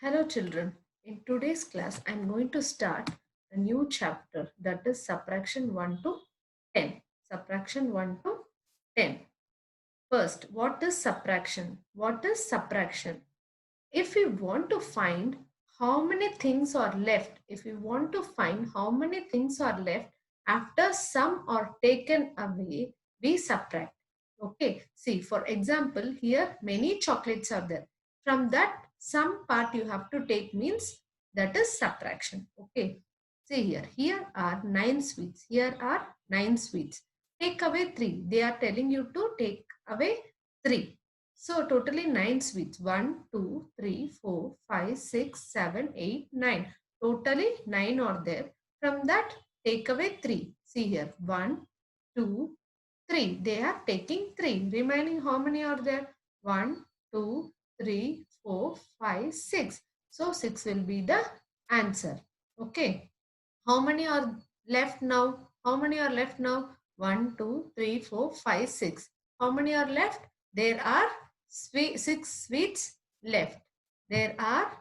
Hello children, in today's class I am going to start a new chapter, that is subtraction 1 to 10. Subtraction 1 to 10. First, what is subtraction? What is subtraction? If we want to find how many things are left, after some are taken away, we subtract. Okay, see, for example, here many chocolates are there. From that, some part you have to take means that is subtraction. Okay, see here are 9 sweets. Here are 9 sweets. Take away 3. They are telling you to take away 3. So totally 9 sweets. 1, 2, 3, 4, 5, 6, 7, 8, 9. Totally 9 are there. From that, take away 3. See here. 1, 2, 3. They are taking 3. Remaining how many are there? 1, 2, 3, 4, 5, 6. So 6 will be the answer. Okay. How many are left now? How many are left now? 1, 2, 3, 4, 5, 6. How many are left? There are 6 sweets left. There are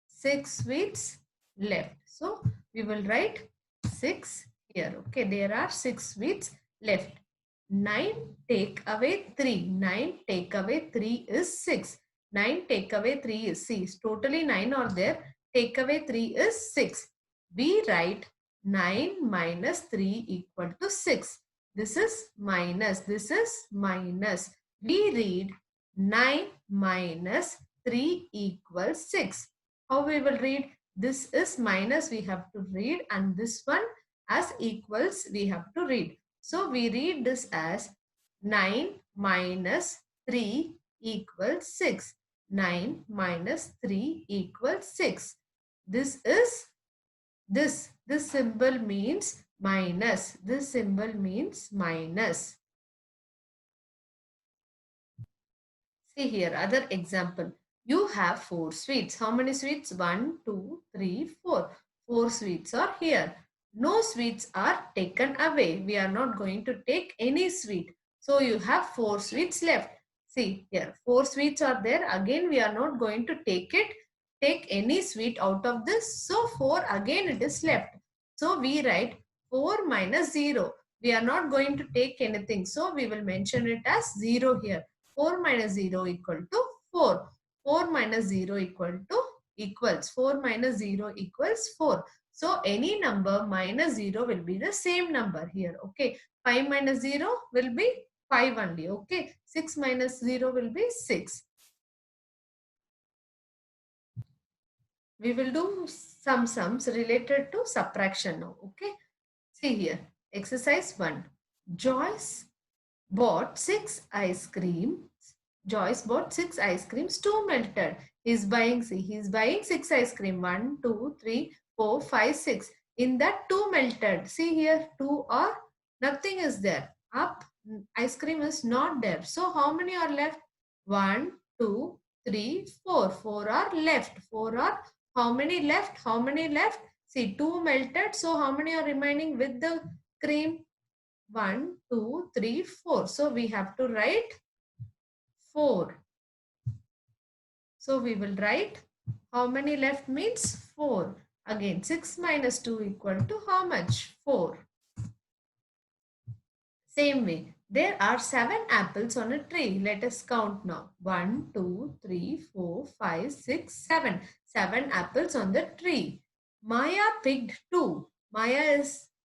6 sweets left. So we will write 6 here. Okay, there are 6 sweets left. 9 take away 3. 9 take away 3 is 6. 9 take away 3 is 6. Totally 9 are there. Take away 3 is 6. We write 9 minus 3 equal to 6. This is minus. This is minus. We read 9 minus 3 equals 6. How we will read? This is minus we have to read, and this one as equals we have to read. So we read this as 9 minus 3 equals 6. 9 minus 3 equals 6. This is this symbol means minus. This symbol means minus. See here, other example. You have 4 sweets. How many sweets? 1, 2, 3, 4. 4 sweets are here. No sweets are taken away. We are not going to take any sweet. So you have 4 sweets left. See here, 4 sweets are there. Again, we are not going to take any sweet out of this. So 4 again it is left. So we write 4 minus 0. We are not going to take anything. So we will mention it as 0 here. 4 minus 0 equal to 4. 4 minus 0 equal to equals. 4 minus 0 equals 4. So any number minus 0 will be the same number here. Okay. 5 minus 0 will be 5 only. Okay. 6 minus 0 will be 6. We will do some sums related to subtraction now. Okay. See here. Exercise 1. Joyce bought 6 ice creams. Joyce bought 6 ice creams, 2 melted. He's buying 6 ice cream. 1, 2, 3, 4, 5, 6. In that 2 melted. See here, 2 or nothing is there. Up, ice cream is not there. So how many are left? 1, 2, 3, 4. 4 are left. 4 are how many left? How many left? See, 2 melted. So how many are remaining with the cream? 1, 2, 3, 4. So we have to write 4. So we will write how many left means 4. Again 6 minus 2 equal to how much? 4. Same way, there are 7 apples on a tree. Let us count now. 1, 2, 3, 4, 5, 6, 7. 7 apples on the tree. Maya picked 2.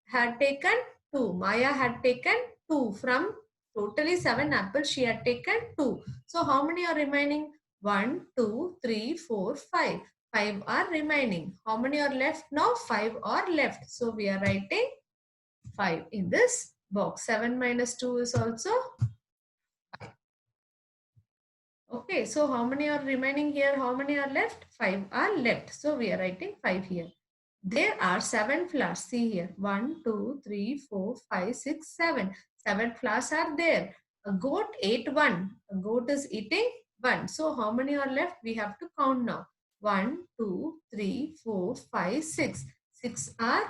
Had taken 2. Maya had taken 2 from totally 7 apples. She had taken 2. So how many are remaining? 1, 2, 3, 4, 5. 5 are remaining. How many are left now? 5 are left. So we are writing 5 in this box. 7 minus 2 is also 5. Okay, so how many are remaining here? How many are left? 5 are left. So we are writing 5 here. There are 7 flowers. See here. 1, 2, 3, 4, 5, 6, 7. 7 flowers are there. A goat ate 1. A goat is eating 1. So how many are left? We have to count now. 1, 2, 3, 4, 5, 6. 6 are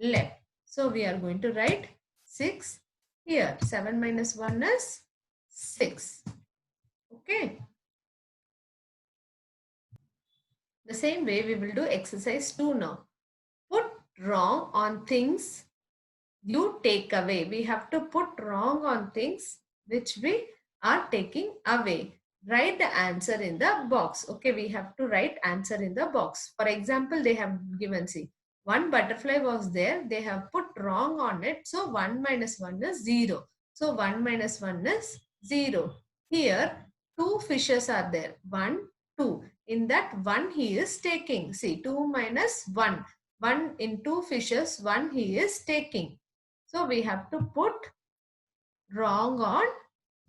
left. So we are going to write 6 here. 7 minus 1 is 6. Okay. The same way we will do exercise 2 now. Put wrong on things you take away. We have to put wrong on things which we are taking away. Write the answer in the box. Okay, we have to write answer in the box. For example, they have given, see, one butterfly was there. They have put wrong on it. So 1 minus 1 is 0. So 1 minus 1 is 0. Here, two fishes are there. 1, 2. In that 1 he is taking. See, 2 minus 1. 1 in 2 fishes, 1 he is taking. So we have to put wrong on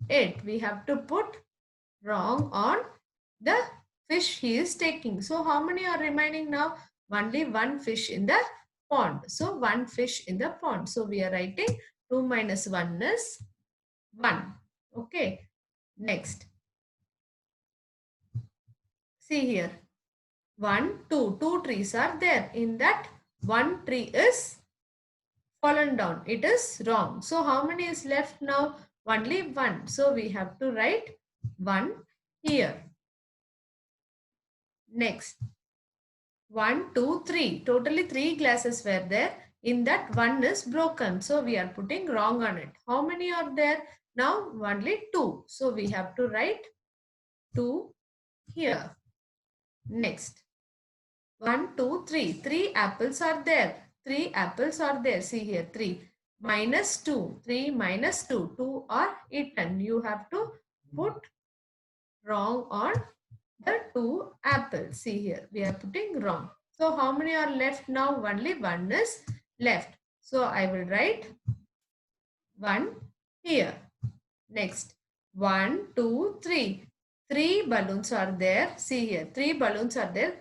it. We have to put wrong on the fish he is taking. So how many are remaining now? Only one fish in the pond. So one fish in the pond. So we are writing 2 minus 1 is 1. Okay. Next. See here. 1, 2. 2 trees are there. In that, one tree is fallen down. It is wrong. So how many is left now? Only 1. So we have to write 1 here. Next. 1, 2, 3. Totally 3 glasses were there. In that 1 is broken. So we are putting wrong on it. How many are there? Now only 2. So we have to write 2 here. Next. 1, 2, 3. 3 apples are there. 3 apples are there. See here 3. Minus 2. 3 minus 2. 2 are eaten. You have to put wrong on the 2 apples. See here. We are putting wrong. So how many are left now? Only 1 is left. So I will write 1 here. Next. 1, 2, 3. 3 balloons are there. See here. 3 balloons are there.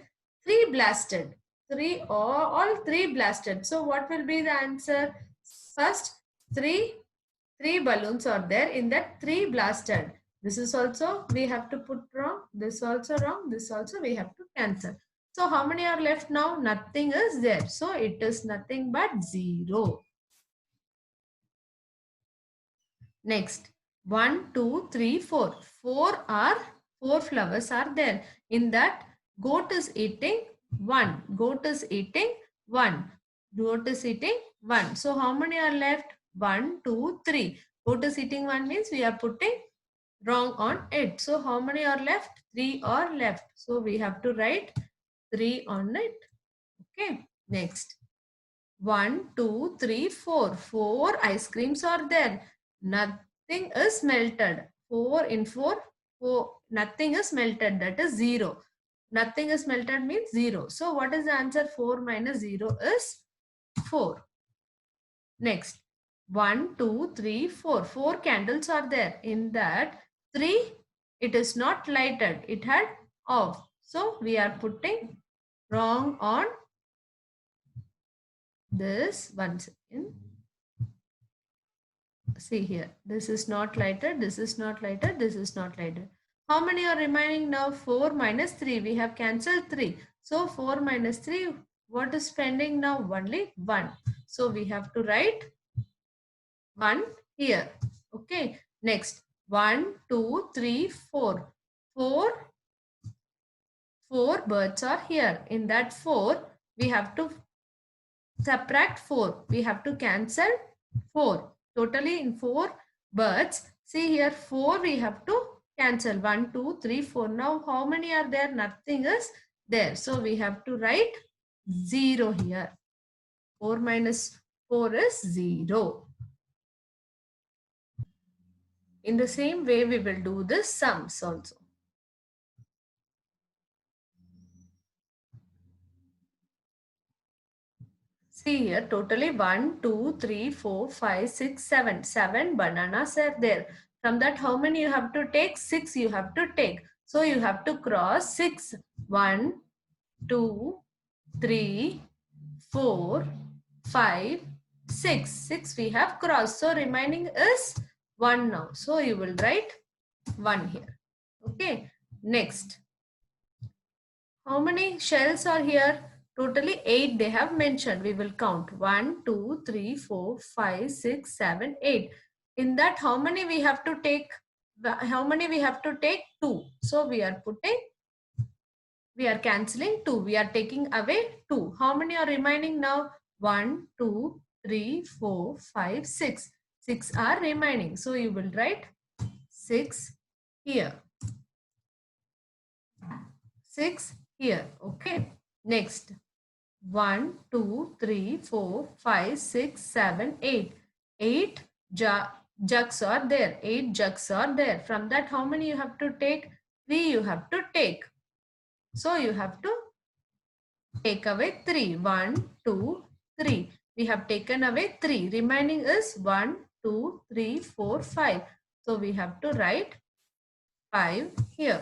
3 blasted. 3 all 3 blasted. So what will be the answer? First, 3 balloons are there. In that 3 blasted. This is also we have to put wrong. This also wrong. This also we have to cancel. So how many are left now? Nothing is there. So it is nothing but 0. Next, 1, 2, 3, 4. 4 flowers are there. In that, goat is eating 1. Goat is eating 1. Goat is eating 1. So how many are left? 1, 2, 3. Goat is eating 1 means we are putting wrong on it. So how many are left? 3 are left. So we have to write 3 on it. Okay. Next. 1, 2, 3, 4. 4 ice creams are there. Nothing is melted. 4 in 4, 4. Nothing is melted. That is 0. Nothing is melted means 0. So what is the answer? 4 minus 0 is 4. Next. 1, 2, 3, 4. 4 candles are there. In that 3, it is not lighted. It had off. So we are putting wrong on this. 1 second. See here, this is not lighted, this is not lighted, this is not lighted. How many are remaining now? 4 minus 3. We have cancelled 3. So 4 minus 3, what is pending now? Only 1. So we have to write 1 here. Okay. Next, 1, 2, 3, 4. 4 birds are here. In that 4, we have to subtract 4. We have to cancel 4. Totally in 4 birds. See here 4 we have to cancel. 1, 2, 3, 4. Now how many are there? Nothing is there. So we have to write 0 here. 4 minus 4 is 0. In the same way we will do the sums also. See here, totally 1, 2, 3, 4, 5, 6, 7. 7 bananas are there. From that, how many you have to take? 6 you have to take. So you have to cross 6. 1, 2, 3, 4, 5, 6. 6 we have crossed. So remaining is 1 now. So you will write 1 here. Okay. Next. How many shells are here? Totally 8 they have mentioned. We will count 1, 2, 3, 4, 5, 6, 7, 8. In that, how many we have to take? How many we have to take? 2. So we are putting We are cancelling 2. We are taking away 2. How many are remaining now? 1, 2, 3, 4, 5, 6. 6 are remaining. So you will write 6 here. 6 here. Okay. Next. 1, 2, 3, 4, 5, 6, 7, 8. 8 jugs are there. 8 jugs are there. From that, how many you have to take? 3 you have to take. So you have to take away 3. 1, 2, 3. We have taken away 3. Remaining is 1, 2, 3, 4, 5. So we have to write 5 here.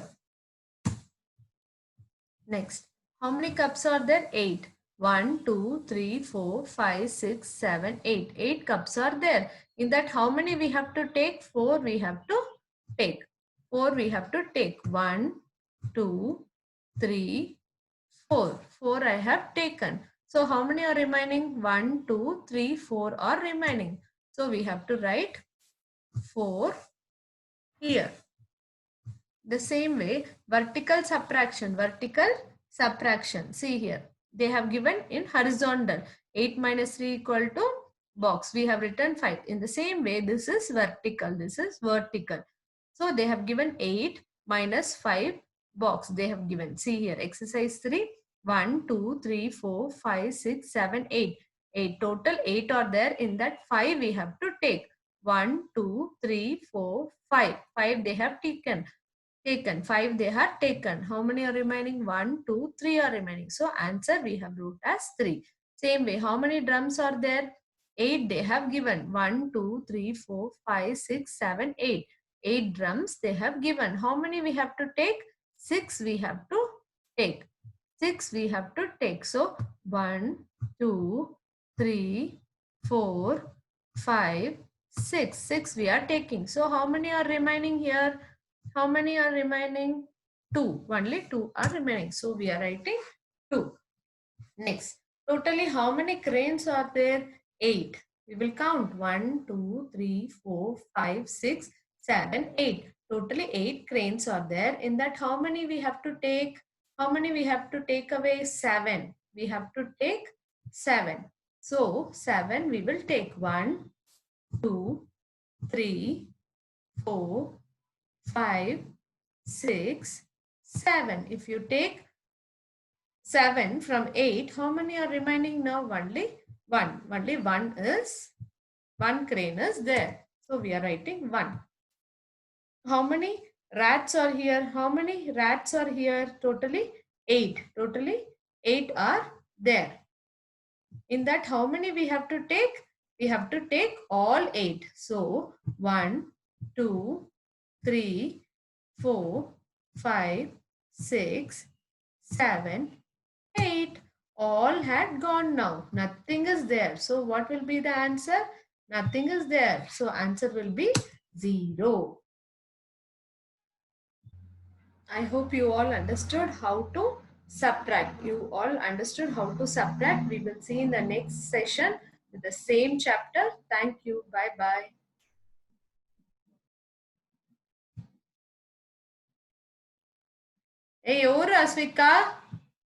Next, how many cups are there? 8. 1, 2, 3, 4, 5, 6, 7, 8. 8 cups are there. In that, how many we have to take? 4 we have to take. 4 we have to take. 1, 2, 3, 4. 4 I have taken. So how many are remaining? 1, 2, 3, 4 are remaining. So we have to write 4 here. The same way, vertical subtraction. See here. They have given in horizontal. 8 minus 3 equal to box. We have written 5. In the same way, this is vertical. This is vertical. So they have given 8 minus 5 box. They have given. See here. Exercise 3. 1, 2, 3, 4, 5, 6, 7, 8. 8. Total 8 are there. In that 5 we have to take. 1, 2, 3, 4, 5. 5 they have taken. 5 they have taken. How many are remaining? 1, 2, 3 are remaining. So answer we have wrote as 3. Same way, how many drums are there? 8 they have given. 1, 2, 3, 4, 5, 6, 7, 8. 8 drums they have given. How many we have to take? 6 we have to take. 6 we have to take. So 1, 2, 3, 4, 5, 6. 6 we are taking. So how many are remaining here? How many are remaining? 2. Only 2 are remaining. So we are writing 2. Next, totally how many cranes are there? 8. We will count 1, 2, 3, 4, 5, 6, 7, 8. Totally 8 cranes are there. In that, how many we have to take? How many we have to take away? 7. We have to take 7. So 7 we will take 1, 2, 3, 4, 5, 6, 7. If you take 7 from 8, how many are remaining now? Only 1. Only 1 is, 1 crane is there. So we are writing 1. How many rats are here? How many rats are here? Totally 8. Totally 8 are there. In that, how many we have to take? We have to take all 8. So 1, 2, 3, 4, 5, 6, 7, 8. All had gone now. Nothing is there. So what will be the answer? Nothing is there. So answer will be 0. I hope you all understood how to subtract. You all understood how to subtract. We will see in the next session with the same chapter. Thank you. Bye-bye. Hey, Asvika.